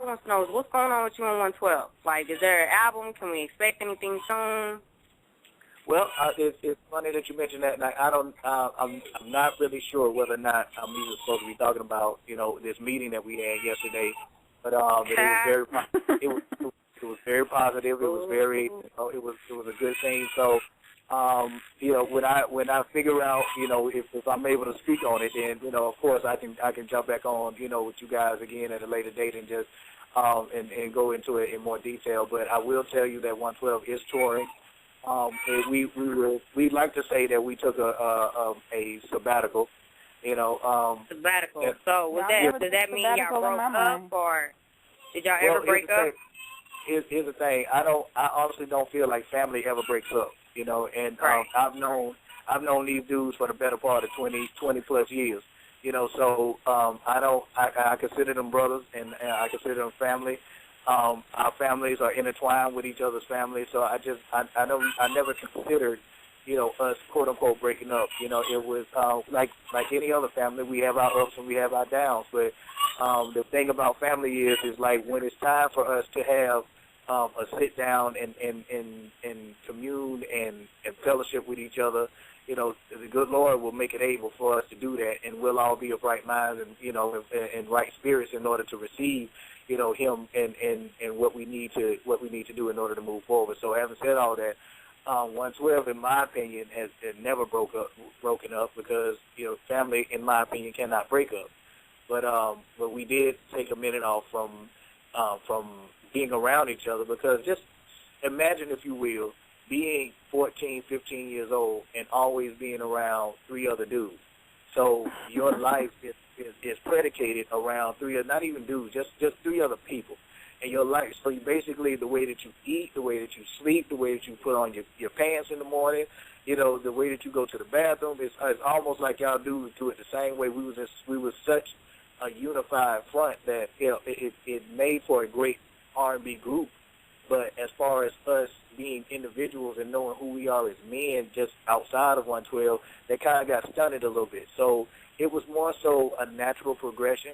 wants to know is what's going on with you on 112? Like, is there an album? Can we expect anything soon? Well, it's funny that you mentioned that. Like, I'm not really sure whether or not I'm even supposed to be talking about, this meeting that we had yesterday. But it was very, it was very positive. It was very, it was a good thing. So, when I figure out, if I'm able to speak on it, then of course I can jump back on, with you guys again at a later date and just and go into it in more detail. But I will tell you that 112 is touring. We'd like to say that we took a sabbatical, Sabbatical. So does that mean y'all broke up, or did y'all ever break up? Here's the thing. I honestly don't feel like family ever breaks up, and right. I've known these dudes for the better part of 20 plus years, so I consider them brothers and I consider them family. Our families are intertwined with each other's families, so I never considered, us quote unquote breaking up. It was like any other family, we have our ups and we have our downs. But the thing about family is like when it's time for us to have a sit down and commune and fellowship with each other, the good Lord will make it able for us to do that, and we'll all be of right minds and right spirits in order to receive him and what we need to do in order to move forward. So having said all that, 112, in my opinion, has never broken up because family, in my opinion, cannot break up. But we did take a minute off from being around each other, because just imagine, if you will, being 14, 15 years old and always being around three other dudes. So your life is predicated around not even dudes, just three other people in your life. So you basically, the way that you eat, the way that you sleep, the way that you put on your pants in the morning, the way that you go to the bathroom, it's almost like y'all dudes do it the same way. We was such a unified front that it made for a great R&B group. But as far as us being individuals and knowing who we are as men just outside of 112, that kind of got stunted a little bit. So it was more so a natural progression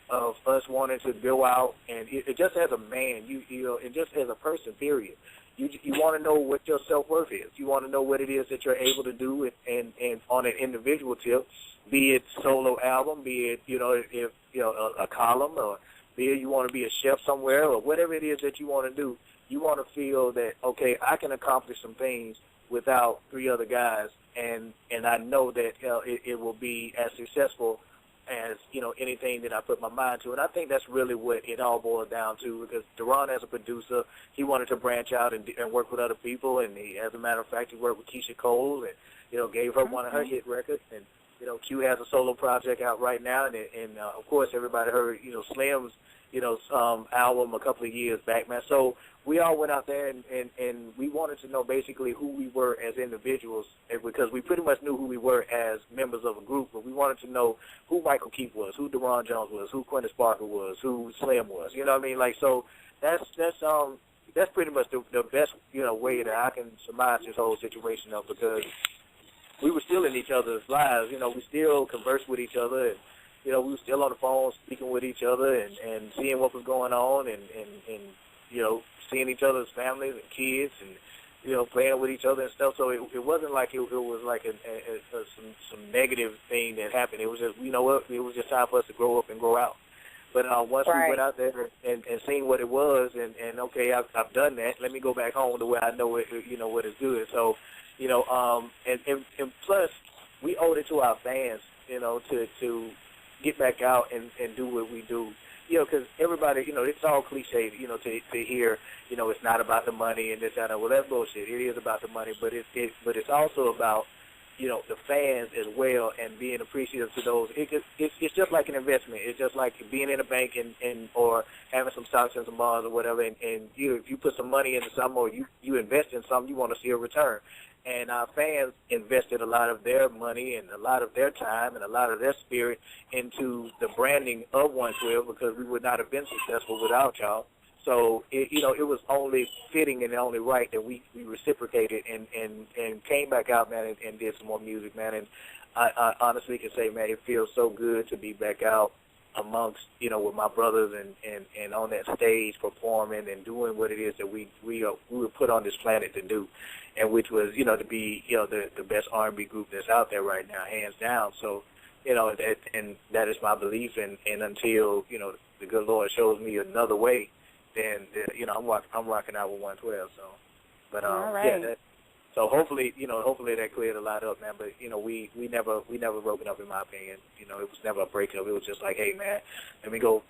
of us wanting to go out, and it just as a man, and just as a person, period. You want to know what your self-worth is. You want to know what it is that you're able to do, and on an individual tip, be it solo album, be it if a column, or be it you want to be a chef somewhere, or whatever it is that you want to do. You want to feel that, okay, I can accomplish some things without three other guys, and I know that it will be as successful as anything that I put my mind to. And I think that's really what it all boils down to, because Deron, as a producer, he wanted to branch out and work with other people, and he, as a matter of fact, he worked with Keisha Cole and gave her one of her hit records, and Q has a solo project out right now, and of course everybody heard Slim's album a couple of years back, man. So we all went out there and we wanted to know basically who we were as individuals, because we pretty much knew who we were as members of a group, but we wanted to know who Michael Keith was, who Deron Jones was, who Quintus Parker was, who Slim was. You know what I mean? Like, so that's pretty much the best way that I can surmise this whole situation up, because we were still in each other's lives. We still conversed with each other, and we were still on the phone speaking with each other and seeing what was going on, and seeing each other's families and kids, and playing with each other and stuff. So it wasn't like it was like some negative thing that happened. It was just, it was just time for us to grow up and grow out. But once we went out there and seen what it was, and okay, I've done that. Let me go back home to where I know it, what is good. So, and plus we owed it to our fans, to get back out and do what we do. Because everybody, it's all cliche, to hear, it's not about the money and this, that, and well, that's bullshit. It is about the money, but it's also about, the fans as well, and being appreciative to those. It's just like an investment. It's just like being in a bank and or having some stocks and some bonds or whatever, and if you put some money into something, or you invest in something, you want to see a return. And our fans invested a lot of their money and a lot of their time and a lot of their spirit into the branding of 112, because we would not have been successful without y'all. So, it was only fitting and only right that we reciprocated and came back out, man, and did some more music, man. And I honestly can say, man, it feels so good to be back out amongst, with my brothers and on that stage performing and doing what it is that we were put on this planet to do, and which was, to be, the best R&B group that's out there right now, hands down. So, that is my belief, and until, the good Lord shows me another way, then I'm rocking out with 112. So, but all right. yeah. So hopefully that cleared a lot up, man. But we never broken up, in my opinion. It was never a breakup. It was just like, hey, man, let me go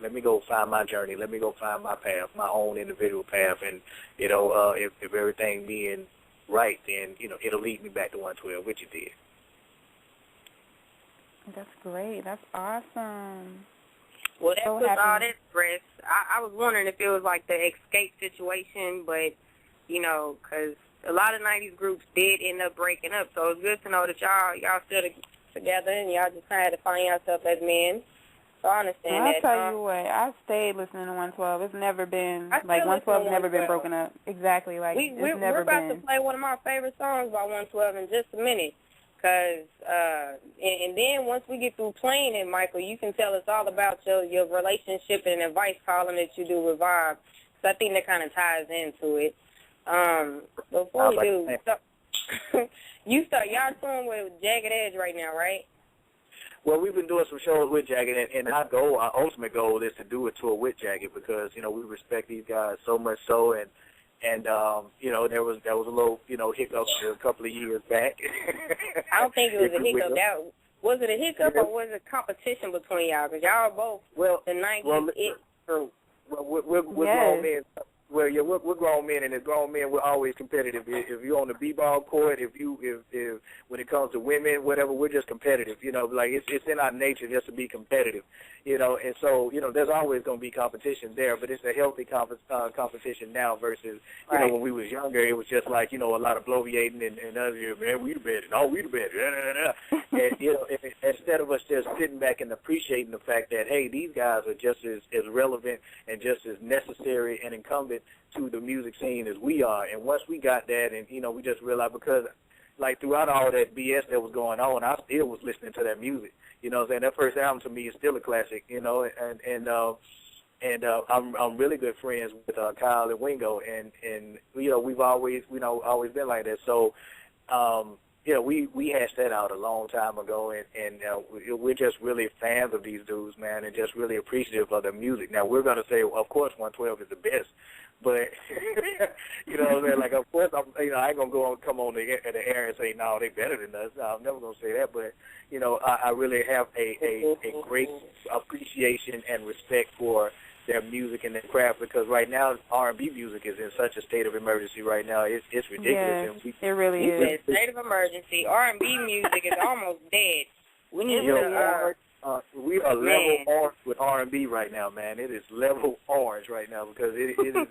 find my journey. Let me go find my path, my own individual path. And if everything being right, then it'll lead me back to 112, which it did. That's great. That's awesome. Well, that was all that stress. I was wondering if it was like the escape situation, but because a lot of 90s groups did end up breaking up, so it's good to know that y'all still together and y'all just kind of had to find yourself as men. So I understand that. I'll tell you what, I stayed listening to 112. It's never been, 112's never been broken up. Exactly, we're about to play one of my favorite songs by 112 in just a minute. Because, and then once we get through playing it, Michael, you can tell us all about your relationship and advice column that you do with Vibe. So I think that kind of ties into it. Before we do, y'all touring with Jagged Edge right now, right? Well, we've been doing some shows with Jagged, and our ultimate goal is to do a tour with Jagged because, we respect these guys so much so, and there was a little, hiccup a couple of years back. I don't think it was a hiccup. Was it a hiccup or was it competition between y'all? Because y'all are both the 90s group. Well, we're grown men. Well, yeah, we're grown men, and as grown men, we're always competitive. If you're on the b-ball court, if when it comes to women, whatever, we're just competitive. Like it's in our nature just to be competitive. And so there's always going to be competition there, but it's a healthy competition now versus when we was younger, it was just like a lot of bloviating and other, man, we the best, no, we the best, and instead of us just sitting back and appreciating the fact that hey, these guys are just as relevant and just as necessary and incumbent to the music scene as we are. And once we got that, and we just realized, because like throughout all that BS that was going on, I still was listening to that music. That first album to me is still a classic. And I'm really good friends with Kyle and Wingo, and we've always been like that. So we hashed that out a long time ago, and we're just really fans of these dudes, man, and just really appreciative of their music. Now we're gonna say, of course, 112 is the best, but like of course I ain't gonna come on the air and say no, they better than us. I'm never gonna say that, but I really have a great appreciation and respect for their music and their craft, because right now R&B music is in such a state of emergency right now. It's ridiculous. Yes, it really is. State of emergency. R&B music is almost dead. We need we are level orange with R&B right now, man. It is level orange right now because it is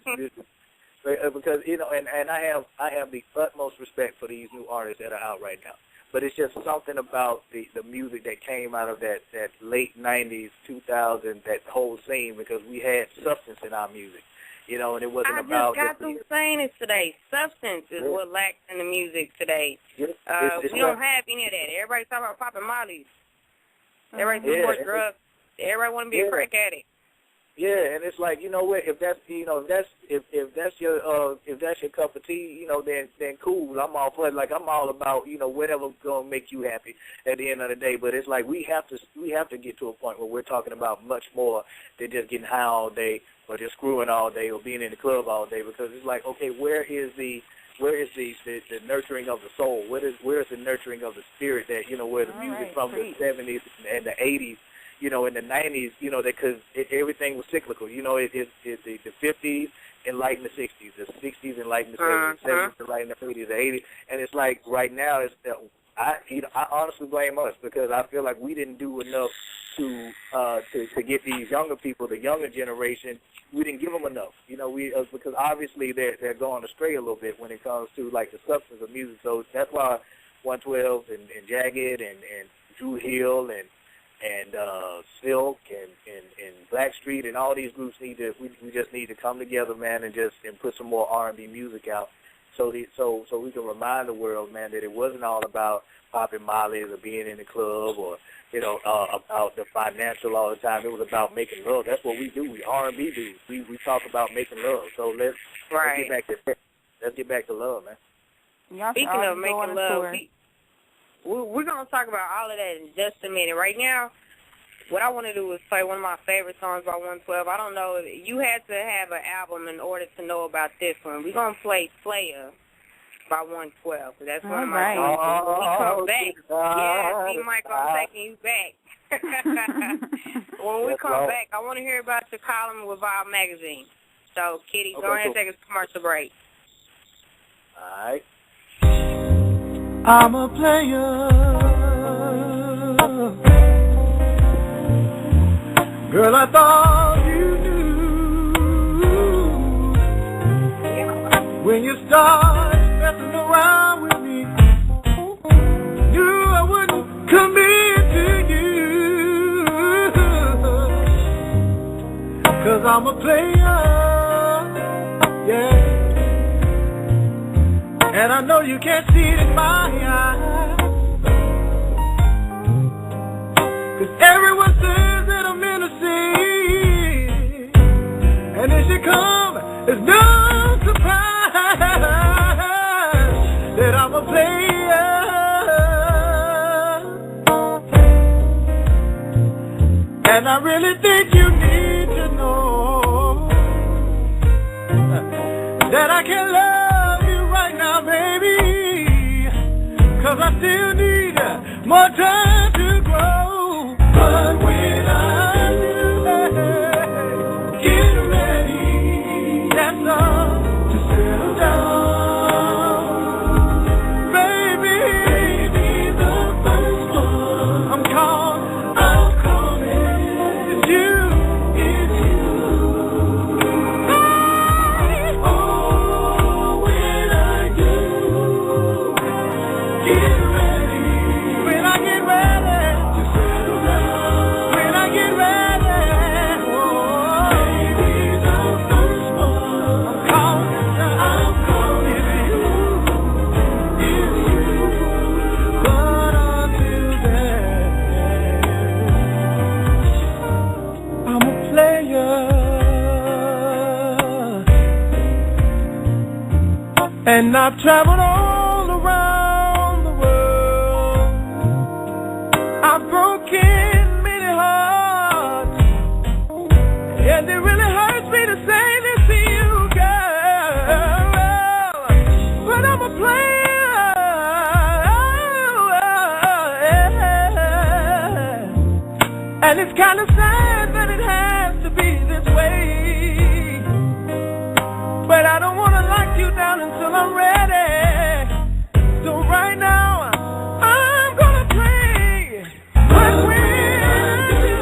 because and I have the utmost respect for these new artists that are out right now. But it's just something about the music that came out of that late 90s, 2000, that whole scene, because we had substance in our music, and it wasn't about... I just got through saying it today. Substance is what lacks in the music today. We don't have any of that. Everybody's talking about popping mollies. Everybody supports drugs. Everybody want to be a crack addict. Yeah, and it's like, what, if that's your cup of tea, then cool. I'm all for it. Like, I'm all about, whatever's gonna make you happy at the end of the day. But it's like we have to get to a point where we're talking about much more than just getting high all day or just screwing all day or being in the club all day, because it's like, okay, where is the nurturing of the soul? Where is the nurturing of the spirit that, where the music from the 70s and the 80s, in the 90s, because everything was cyclical. The 50s enlightened the 60s, the 60s enlightened the 70s, 70s enlightened the 80s, the 80s, and it's like right now, I honestly blame us, because I feel like we didn't do enough to get these younger people, the younger generation. We didn't give them enough, because obviously they're going astray a little bit when it comes to like the substance of music. So that's why 112 and Jagged and Drew Hill and Silk and Blackstreet and all these groups we just need to come together, man, and put some more R&B music out, so we can remind the world, man, that it wasn't all about popping mollies or being in the club or about the financial all the time. It was about making love. That's what we do. We R&B dudes. We talk about making love. So let's get back to love, man. Speaking of making love, we're going to talk about all of that in just a minute. Right now, what I want to do is play one of my favorite songs by 112. I don't know, you had to have an album in order to know about this one. We're going to play Player by 112. That's one of my songs. When we come back, see, Michael, I'm taking you back. When we come back, I want to hear about your column with Vibe Magazine. So, Kitty, go ahead and take a commercial break. All right. I'm a player. Girl, I thought you knew when you started messing around with me. Knew I wouldn't commit to you, 'cause I'm a player, yeah. And I know you can't see it in my eyes, 'cause everyone says that I'm innocent, and if you come, it's no surprise that I'm a player. And I really think you need to know that I can love you right now, baby, 'cause I still need more time to grow. But when I do, get ready, that's all, to settle down. Baby, the first one I'm calling. It's you. Oh, when I do, get ready. When I get ready to settle down. When I get ready, oh, baby, the first one I'm calling. It's you. But until then, I'm a player, and I've traveled all around the world. I've broken many hearts, and it really hurts me to say this to you, girl, but I'm a player, and it's kind of sad that it has to be this way, but I don't want to lock you down until I'm ready. So right now, I'm gonna play. But when I do,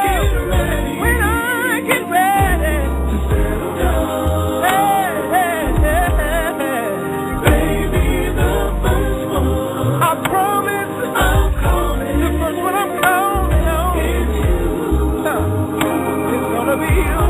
get ready. When I get ready to settle down, baby, the first one I promise I'm calling. The first one I'm calling on is you. It's gonna be you.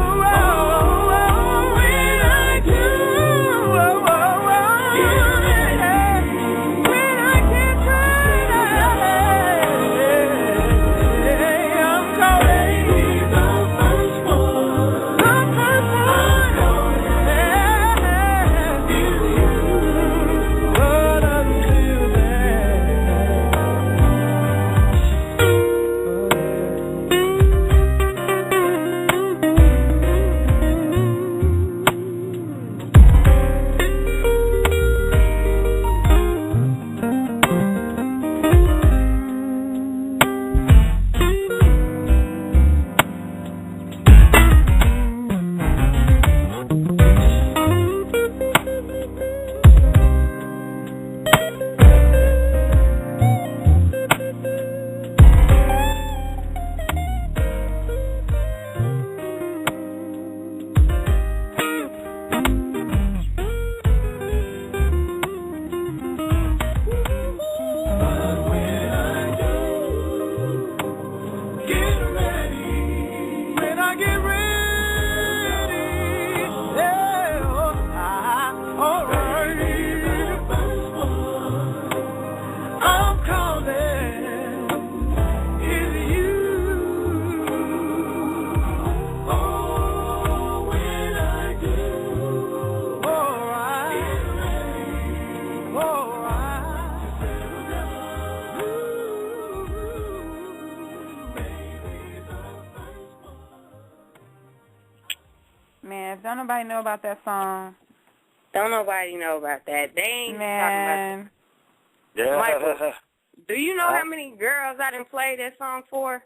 Man, don't nobody know about that song. Don't nobody know about that. They ain't Man. talking about that. Michael, do you know how many girls I done played that song for?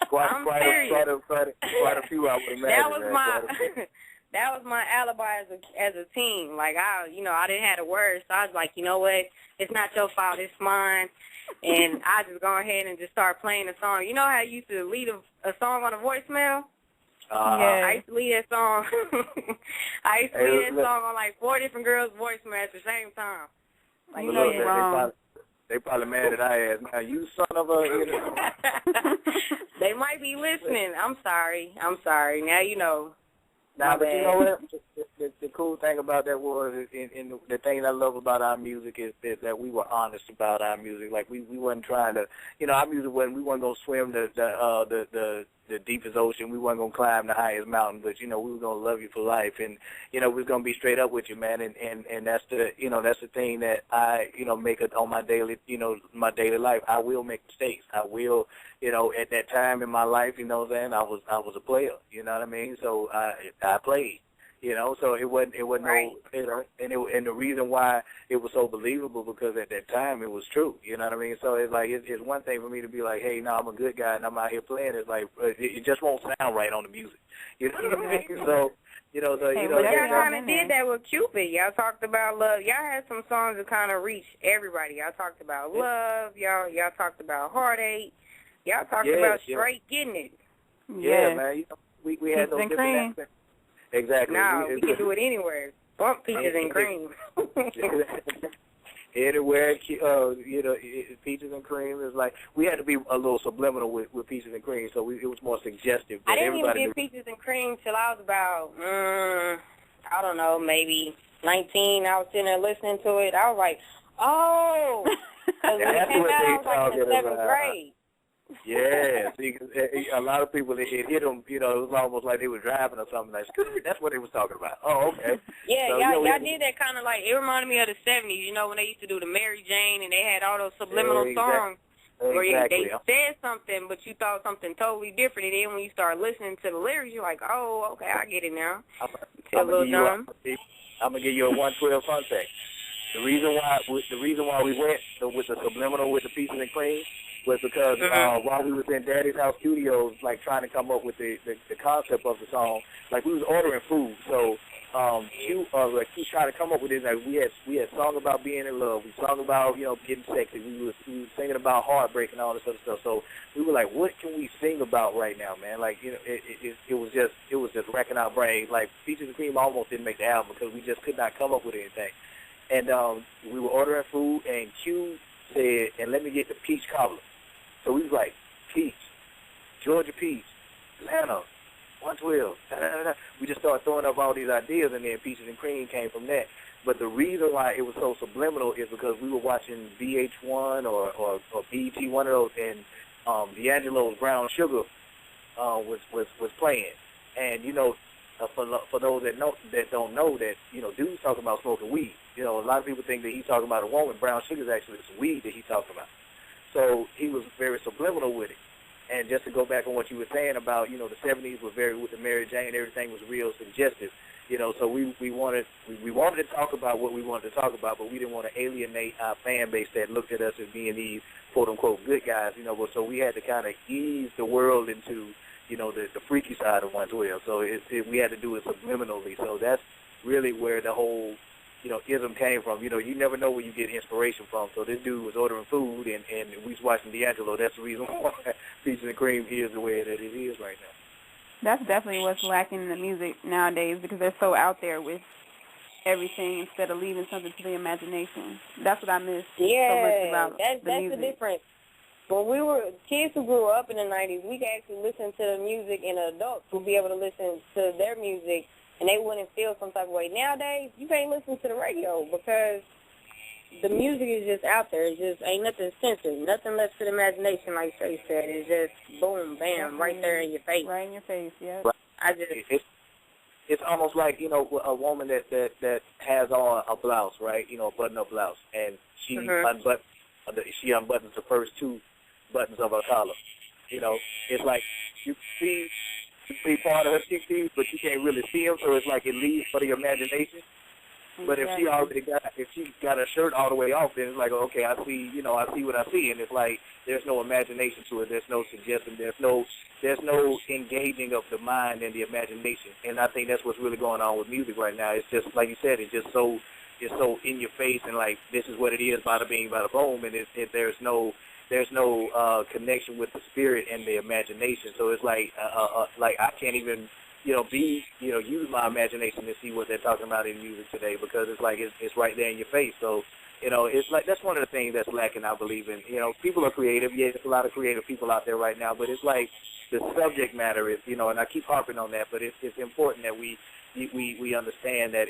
Quite a few, I would imagine. That was my alibi as a team. Like, I didn't have the words, so I was like, you know what? It's not your fault. It's mine. And I just go ahead and just start playing the song. You know how you used to leave a song on a voicemail? I used to leave that song. I used to leave that song on like 4 different girls' voicemails at the same time. Like, you know you're wrong. They probably mad at our ass. Now, you son of a... They might be listening. I'm sorry. Now you know. Nah, but you know what? The cool thing about that was, and the thing I love about our music is that we were honest about our music. Like, we wasn't trying to, our music we weren't going to swim the deepest ocean. We weren't going to climb the highest mountain, but, we were going to love you for life. And, we was going to be straight up with you, man. And that's that's the thing that I, make it on my daily, my daily life. I will make mistakes. I will, at that time in my life, I was a player, you know what I mean? So I played. So it wasn't right. And the reason why it was so believable because at that time it was true, you know what I mean? So it's like it's one thing for me to be like, hey, no, I'm a good guy and I'm out here playing. It's like it just won't sound right on the music, you know what I mean? So y'all kind of did that with Cupid. Y'all talked about love. Y'all had some songs that kind of reached everybody. Y'all talked about love. Y'all talked about heartache. Y'all talked about straight getting it. Yeah, man. We had those different aspects. Exactly. No, we can do it anywhere. Bump Peaches and Cream. Anywhere, Peaches and Cream is like, we had to be a little subliminal with Peaches and Cream, so it was more suggestive. I didn't even get Peaches and Cream till I was about, I don't know, maybe 19. I was sitting there listening to it. I was like, oh. Because when it came out, I was like in the 7th grade. Yeah, see, a lot of people, it hit them, it was almost like they were driving or something. Like, that's what they was talking about. Oh, okay. Yeah, so, y'all did that kind of like, it reminded me of the 70s, when they used to do the Mary Jane and they had all those subliminal songs where they said something, but you thought something totally different. And then when you start listening to the lyrics, you're like, oh, okay, I get it now. I'm going to give you a 112 fun fact. The reason why we went with the subliminal with the Peaches and Cream was because while we was in Daddy's House Studios, like trying to come up with the concept of the song, like we was ordering food. So Q tried to come up with it. Like we had song about being in love. We sung about getting sexy. We was singing about heartbreak and all this other stuff. So we were like, what can we sing about right now, man? Like it was just wrecking our brains. Like Peaches and Cream almost didn't make the album because we just could not come up with anything. And we were ordering food, and Q said, and let me get the peach cobbler. So we was like, peach, Georgia peach, Atlanta, 112, da-da-da-da. We just started throwing up all these ideas, and then Peaches and Cream came from that. But the reason why it was so subliminal is because we were watching VH1 or BET, one of those, and D'Angelo's Brown Sugar was playing. And, for those that don't know that, dude's talking about smoking weed. A lot of people think that he's talking about a woman. Brown Sugar is actually some weed that he's talking about. So he was very subliminal with it. And just to go back on what you were saying about, the 70s was very, with the Mary Jane, everything was real suggestive. So we wanted to talk about what we wanted to talk about, but we didn't want to alienate our fan base that looked at us as being these quote-unquote good guys, so we had to kind of ease the world into, the freaky side of 112. So we had to do it subliminally. So that's really where the whole, ism came from. You never know where you get inspiration from. So this dude was ordering food, and we was watching D'Angelo. That's the reason why Peaches and Cream is the way that it is right now. That's definitely what's lacking in the music nowadays because they're so out there with everything instead of leaving something to the imagination. That's what I miss so much about that's the music. That's the difference. When we were kids who grew up in the 90s, we could actually listen to the music, and adults would be able to listen to their music, and they wouldn't feel some type of way. Nowadays, you can't listen to the radio because the music is just out there. It just ain't nothing censored, nothing left to the imagination, like Shae said. It's just boom, bam, right there in your face. Right in your face, yeah. It's almost like, a woman that has on a blouse, right? A button-up blouse, and she unbuttons the first 2 buttons of her collar. It's like you see be part of her 60s, but you can't really see them, so it's like it leaves for the imagination. But if she already got her shirt all the way off, then it's like, okay, I see what I see, and it's like there's no imagination to it. There's no suggestion. There's no engaging of the mind and the imagination. And I think that's what's really going on with music right now. It's just like you said, it's so in your face, and like this is what it is, bada bing, bada boom, and there's no connection with the spirit and the imagination. So it's like I can't even use my imagination to see what they're talking about in music today, because it's like it's right there in your face. So, it's like that's one of the things that's lacking, I believe in. People are creative. Yeah, there's a lot of creative people out there right now, but it's like the subject matter is, and I keep harping on that, but it's important that we understand that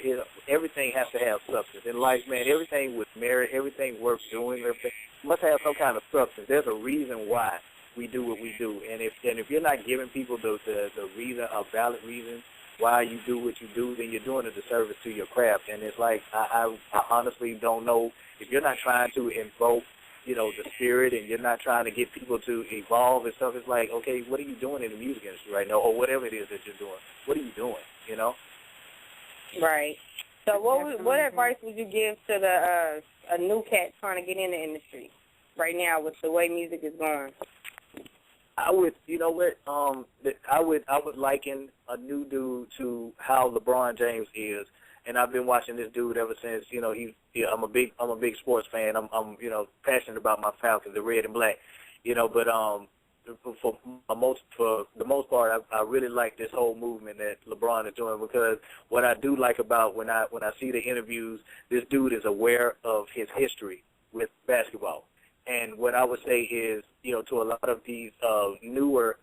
everything has to have substance. In life, man, everything with merit, everything worth doing, everything must have some kind of substance. There's a reason why we do what we do, and if you're not giving people the reason, a valid reason why you do what you do, then you're doing a disservice to your craft. And it's like I honestly don't know, if you're not trying to invoke the spirit, and you're not trying to get people to evolve and stuff. It's like, okay, what are you doing in the music industry right now, or whatever it is that you're doing? What are you doing? Right. So what advice would you give to a new cat trying to get in the industry right now with the way music is going? I would, I would liken a new dude to how LeBron James is, and I've been watching this dude ever since. I'm a big sports fan. I'm passionate about my Falcons, the red and black. But for the most part, I really like this whole movement that LeBron is doing, because what I do like about when I see the interviews, this dude is aware of his history with basketball. And what I would say is, to a lot of these newer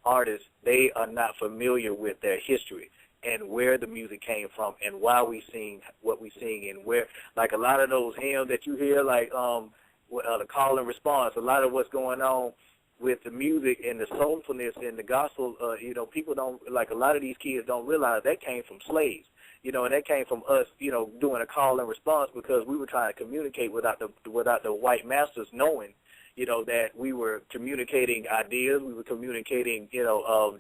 artists, they are not familiar with their history and where the music came from and why we sing what we sing, and where, like a lot of those hymns that you hear, like the call and response, a lot of what's going on with the music and the soulfulness and the gospel, people don't, like a lot of these kids don't realize that came from slaves. And that came from us, doing a call and response, because we were trying to communicate without the white masters knowing, that we were communicating ideas, we were communicating,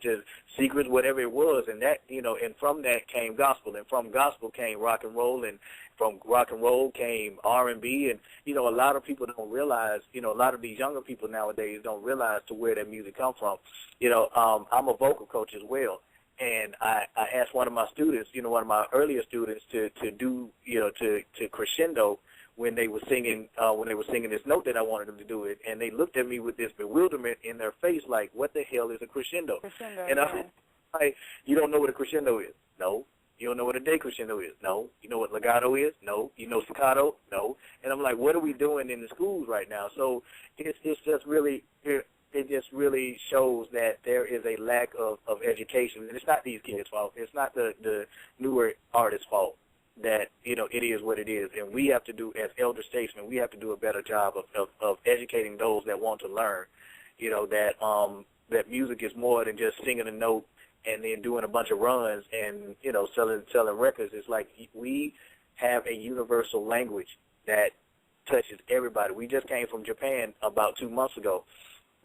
just secrets, whatever it was, and that, and from that came gospel, and from gospel came rock and roll, and from rock and roll came R&B, and, a lot of people don't realize, a lot of these younger people nowadays don't realize to where their music comes from. I'm a vocal coach as well. And I asked one of my students, one of my earlier students, to do, to crescendo when they were singing this note that I wanted them to do it, and they looked at me with this bewilderment in their face, like, what the hell is a crescendo? And I'm like, you don't know what a crescendo is? No. You don't know what a decrescendo is? No. You know what legato is? No. You know staccato? No. And I'm like, what are we doing in the schools right now? So it's just really. It just really shows that there is a lack of education. And it's not these kids' fault. It's not the newer artists' fault that, it is what it is. And we have to do, as elder statesmen, we have to do a better job of educating those that want to learn, that music is more than just singing a note and then doing a bunch of runs and, selling records. It's like we have a universal language that touches everybody. We just came from Japan about 2 months ago.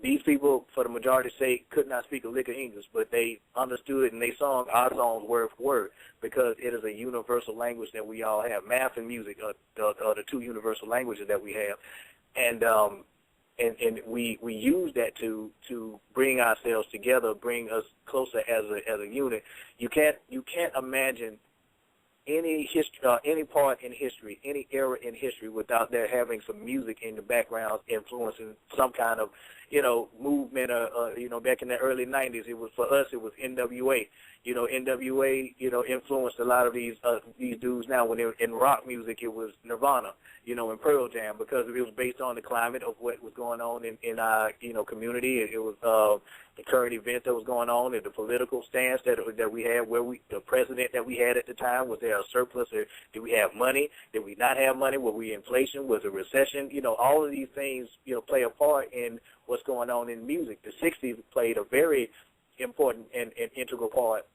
These people, for the majority's sake, could not speak a lick of English, but they understood and they sung our songs word for word, because it is a universal language that we all have. Math and music are the two universal languages that we have, and we use that to bring ourselves together, bring us closer as a unit. You can't imagine any history, any part in history, any era in history, without there having some music in the background influencing some kind of, movement. Back in the early 90s, for us, it was NWA. NWA, influenced a lot of these dudes. Now, when they were in rock music, it was Nirvana, and Pearl Jam, because it was based on the climate of what was going on in our, community. It was the current event that was going on, and the political stance that we had, the president that we had at the time, was there a surplus, or did we have money? Did we not have money? Were we inflation? Was it recession? All of these things, play a part in what's going on in music. The 60s played a very important and integral part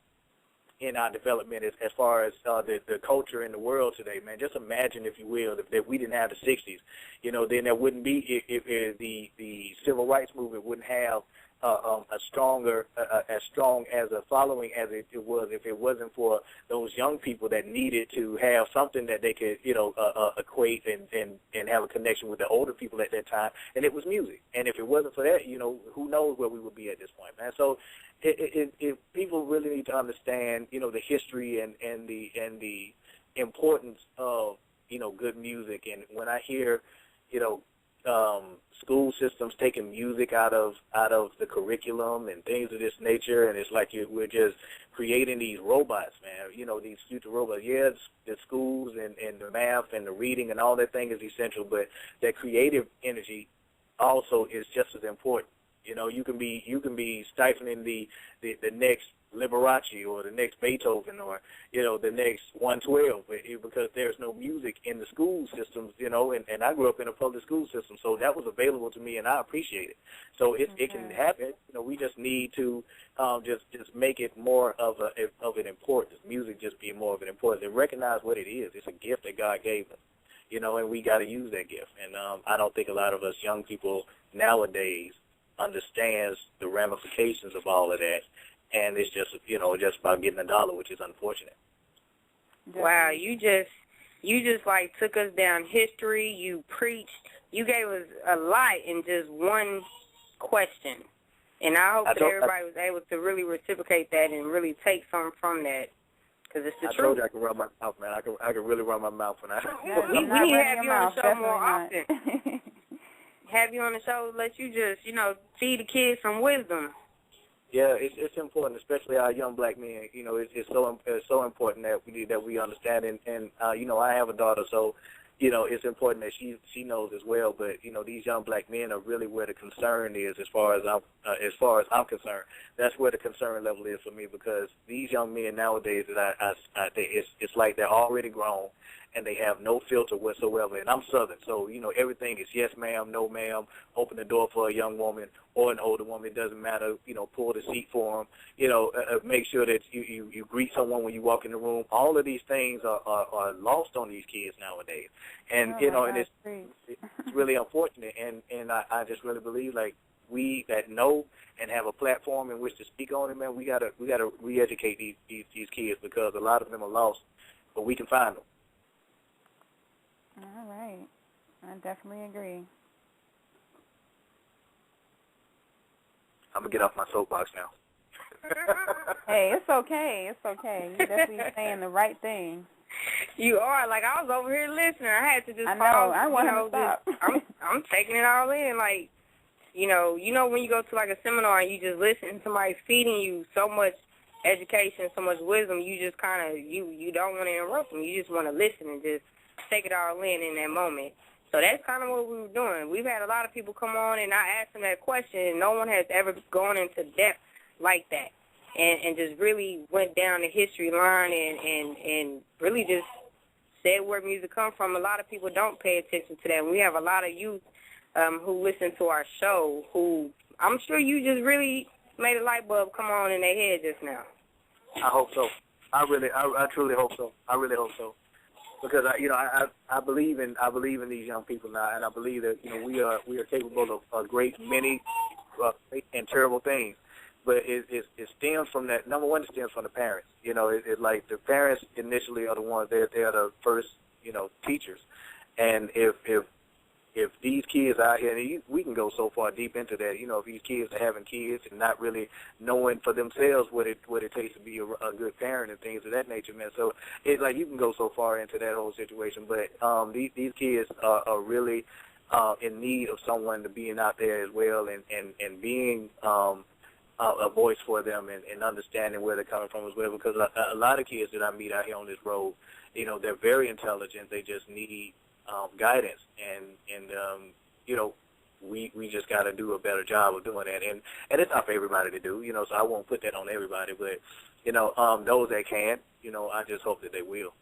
in our development as far as the culture in the world today, man. Just imagine, if you will, if we didn't have the 60s, then there wouldn't be, if the civil rights movement wouldn't have as strong as a following as it was if it wasn't for those young people that needed to have something that they could, equate and have a connection with the older people at that time, and it was music. And if it wasn't for that, who knows where we would be at this point, man. So if people really need to understand, the history and the importance of, good music. And when I hear, school systems taking music out of the curriculum and things of this nature, and it's like we're just creating these robots, man. These future robots. Yeah, the schools and the math and the reading and all that thing is essential, but that creative energy also is just as important. You can be stifling the next Liberace or the next Beethoven or, the next 112 because there's no music in the school systems, and I grew up in a public school system, so that was available to me, and I appreciate it. So it can happen. We just need to just make it more of an importance. Music just being more of an importance and recognize what it is. It's a gift that God gave us, and we got to use that gift. And I don't think a lot of us young people nowadays understands the ramifications of all of that. And it's just, just about getting a dollar, which is unfortunate. Wow, you just like took us down history. You preached. You gave us a lot in just one question. And I hope that everybody was able to really reciprocate that and really take something from that, because it's the truth. I told you I can run my mouth, man. I can really run my mouth when I. We need to have you on the show more often. Have you on the show, let you just, feed the kids some wisdom. Yeah, it's important, especially our young black men. It's so important that we understand. And I have a daughter, so it's important that she knows as well. But these young black men are really where the concern is, as far as I'm concerned. That's where the concern level is for me, because these young men nowadays, it's like they're already grown. And they have no filter whatsoever. And I'm Southern, so, everything is yes, ma'am, no, ma'am, open the door for a young woman or an older woman. It doesn't matter, pull the seat for them, make sure that you greet someone when you walk in the room. All of these things are lost on these kids nowadays. And, and it's really unfortunate. And I just really believe, like, we that know and have a platform in which to speak on it, man, we gotta re-educate these kids, because a lot of them are lost, but we can find them. All right. I definitely agree. I'm going to get off my soapbox now. Hey, it's okay. It's okay. You're definitely saying the right thing. You are. Like, I was over here listening. I had to just I know. I want to stop. I'm taking it all in. Like, when you go to, like, a seminar and you just listen and somebody's feeding you so much education, so much wisdom, you just kind of, you don't want to interrupt them. You just want to listen and just take it all in that moment. So that's kind of what we were doing. We've had a lot of people come on, and I asked them that question, and no one has ever gone into depth like that and just really went down the history line and really just said where music comes from. A lot of people don't pay attention to that. We have a lot of youth who listen to our show who I'm sure you just really made a light bulb come on in their head just now. I hope so. I truly hope so. I really hope so. Because I believe in these young people now, and I believe that we are capable of a great many and terrible things, but it stems from that. Number one, it stems from the parents. It's like the parents initially are the ones they're the first teachers, and if these kids out here, and we can go so far deep into that, if these kids are having kids and not really knowing for themselves what it takes to be a good parent and things of that nature, man. So it's like you can go so far into that whole situation, but these kids are really in need of someone to being out there as well and being a voice for them and understanding where they're coming from as well, because a lot of kids that I meet out here on this road, they're very intelligent. They just need guidance, and we just got to do a better job of doing that, and it's not for everybody to do, so I won't put that on everybody, but those that can, I just hope that they will.